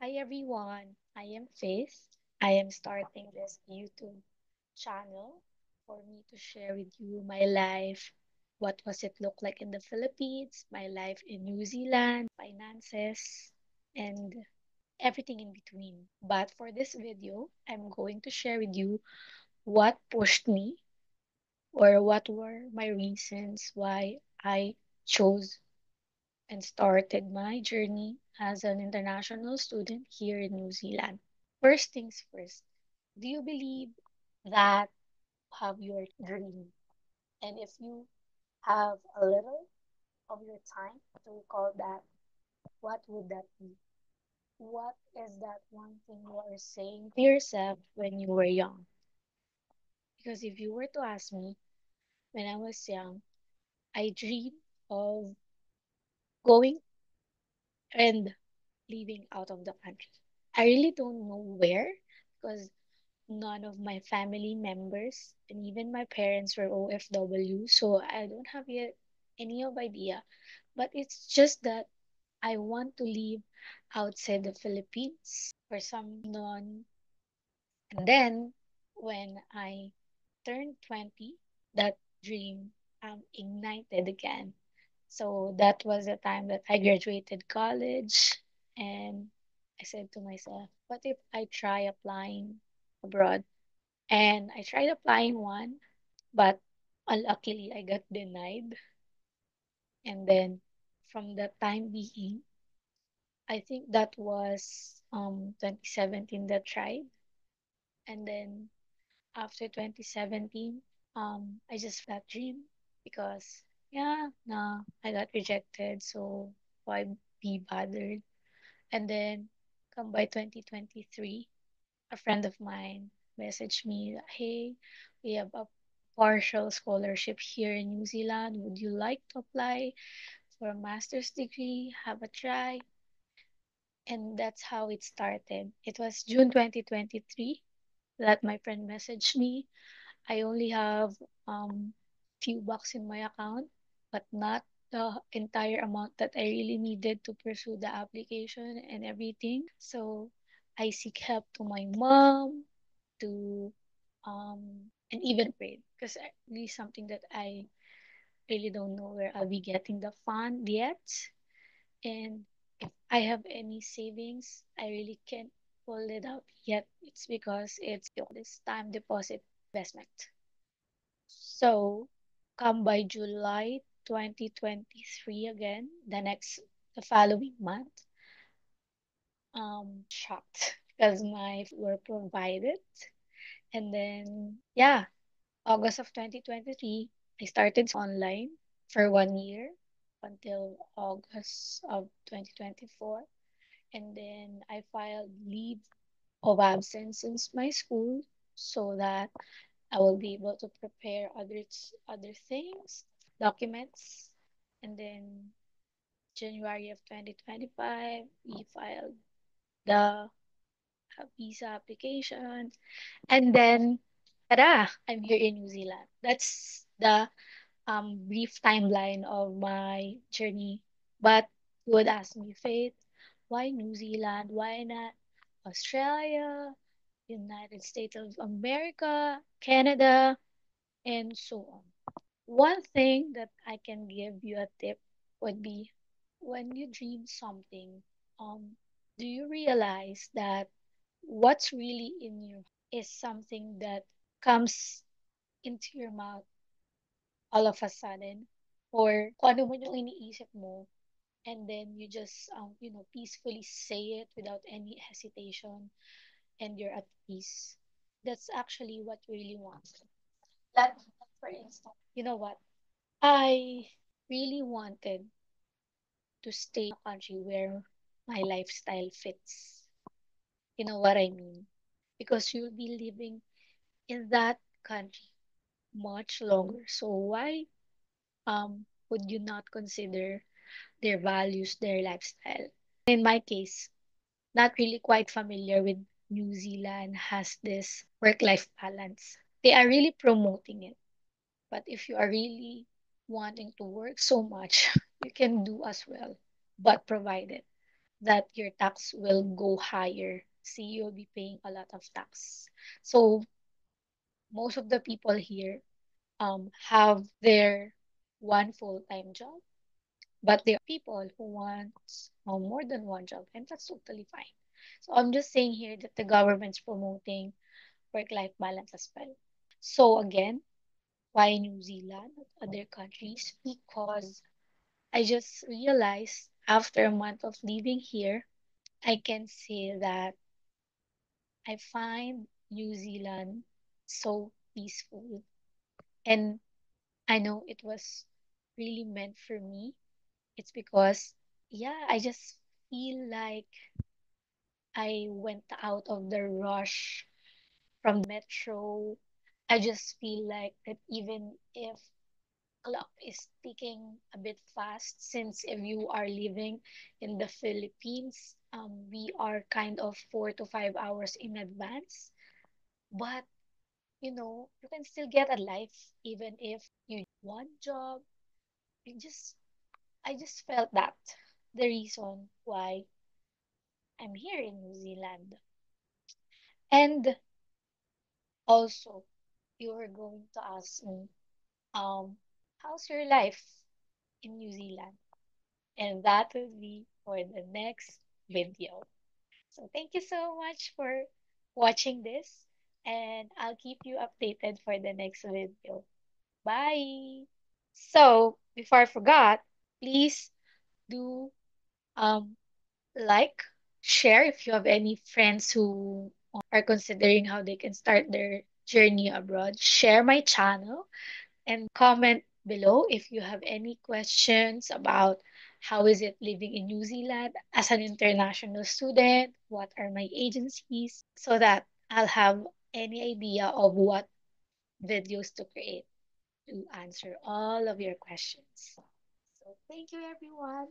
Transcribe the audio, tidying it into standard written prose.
Hi everyone, I am Faith. I am starting this YouTube channel for me to share with you my life. What was it look like in the Philippines, my life in New Zealand, finances, and everything in between. But for this video, I'm going to share with you what pushed me or what were my reasons why I chose and started my journey as an international student here in New Zealand. First things first, do you believe that you have your dream? And if you have a little of your time to recall that, what would that be? What is that one thing you are saying to yourself when you were young? Because if you were to ask me, when I was young, I dreamed of going and living out of the country. I really don't know where because none of my family members and even my parents were OFW, so I don't have yet any of idea. But it's just that I want to live outside the Philippines for some non. And then when I turned 20, that dream ignited again. So that was the time that I graduated college, and I said to myself, what if I try applying abroad? And I tried applying one, but unluckily I got denied. And then from the time being, I think that was 2017 that tried. And then after 2017, I just that dream because yeah, no, I got rejected, so why be bothered? And then come by 2023, a friend of mine messaged me that, hey, we have a partial scholarship here in New Zealand. Would you like to apply for a master's degree? Have a try. And that's how it started. It was June 2023 that my friend messaged me. I only have few bucks in my account, but not the entire amount that I really needed to pursue the application and everything. So I seek help to my mom, to and even prayed because really something that I really don't know where I'll be getting the fund yet. And if I have any savings, I really can't pull it out yet. It's because it's this time deposit investment. So come by July 2023 again, the following month, shocked because my were provided. And then, yeah, August of 2023, I started online for 1 year until August of 2024. And then I filed leave of absence since my school so that I will be able to prepare other things, documents. And then January of 2025, we filed the visa application. And then, tada, I'm here in New Zealand. That's the brief timeline of my journey. But you would ask me, Faith, why New Zealand? Why not Australia, United States of America, Canada, and so on? One thing that I can give you a tip would be when you dream something, um, do you realize that what's really in your is something that comes into your mouth all of a sudden, or kung ano man yung iniisip mo, and then you just, peacefully say it without any hesitation, and you're at peace. That's actually what you really want. That, for instance, you know what? I really wanted to stay in a country where my lifestyle fits. You know what I mean? Because you'll be living in that country much longer. So why would you not consider their values, their lifestyle? In my case, not really quite familiar with New Zealand has this work-life balance. They are really promoting it. But if you are really wanting to work so much, you can do as well, but provided. that your tax will go higher. See, you'll be paying a lot of tax. So most of the people here have their one full-time job, but there are people who want more than one job, and that's totally fine. So I'm just saying here that the government's promoting work-life balance as well. So again, why New Zealand, not other countries? Because I just realized after a month of living here, I can say that I find New Zealand so peaceful. And I know it was really meant for me. It's because, yeah, I just feel like I went out of the rush from the metro. I just feel like that even if clock is ticking a bit fast, since if you are living in the Philippines, we are kind of 4 to 5 hours in advance. But you can still get a life even if you one job. You just I just felt that the reason why I'm here in New Zealand. And also, you were going to ask me, um, how's your life in New Zealand? And that will be for the next video. So thank you so much for watching this, and I'll keep you updated for the next video. Bye. So before I forgot, please do um like, share if you have any friends who are considering how they can start their journey abroad. Share my channel and comment below if you have any questions about how is it living in New Zealand as an international student, what are my agencies, so that I'll have any idea of what videos to create to answer all of your questions. So thank you everyone.